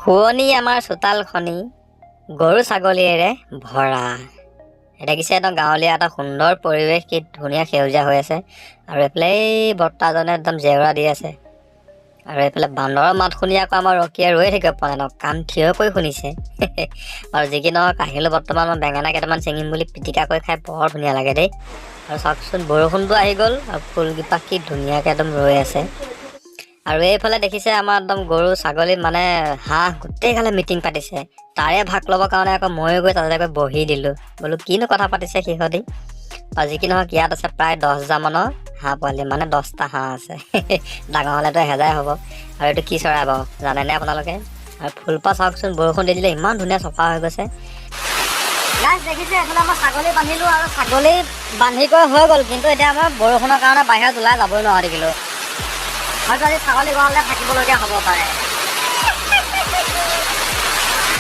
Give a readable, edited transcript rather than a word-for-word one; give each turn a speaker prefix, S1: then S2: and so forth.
S1: শুৱনি আমাৰ চোতালখনি গৰু ছাগলীৰে ভৰা। দেখিছে একদম গাঁৱলীয়া এটা সুন্দৰ পৰিৱেশ, কি ধুনীয়া সেউজীয়া হৈ আছে। আৰু এইফালে এই বৰ্তাজনে একদম জেওৰা দি আছে। আৰু এইফালে বান্দৰৰ মাত শুনি আকৌ আমাৰ ৰকীয়ে ৰৈ থাকিব পৰা নাই, কাণ থিয় কৰি শুনিছে। আৰু যি কি নহওক আহিলোঁ বৰ্তমান মই বেঙেনা কেইটামান ছিঙিম বুলি পিটিকা কৰি খাই বৰ ধুনীয়া লাগে দেই। আৰু চাওকচোন বৰষুণটো আহি গ'ল আৰু ফুলকেইপা কি ধুনীয়াকৈ একদম ৰৈ আছে। আৰু এইফালে দেখিছে আমাৰ একদম গৰু ছাগলী মানে হাঁহ গোটেইগালে মিটিং পাতিছে। তাৰে ভাগ ল'বৰ কাৰণে আকৌ ময়ো গৈ তাতে গৈ বহি দিলোঁ, বোলো কিনো কথা পাতিছে সিহঁতি। আৰু যি কি নহওক ইয়াত আছে প্ৰায় 10,000 মানৰ হাঁহ পোৱালি, মানে 10টা হাঁহ আছে। ডাঙৰ হ'লেতো 1000 হ'ব। আৰু এইটো কি চৰাই বাৰু জানেনে আপোনালোকে? আৰু ফুলপাহ চাওকচোন, বৰষুণ দি দিলে ইমান ধুনীয়া চফা হৈ গৈছে। গাইজ দেখিছে এইফালে মই ছাগলী বান্ধিলোঁ, আৰু ছাগলী বান্ধি কৰি হৈ গ'ল, কিন্তু এতিয়া মই বৰষুণৰ কাৰণে বাহিৰত ওলাই যাবই নোৱাৰা দেখিলোঁ। হয়তো আজি ছাগলী গঁৰালতে থাকিবলগীয়া হ'ব পাৰে।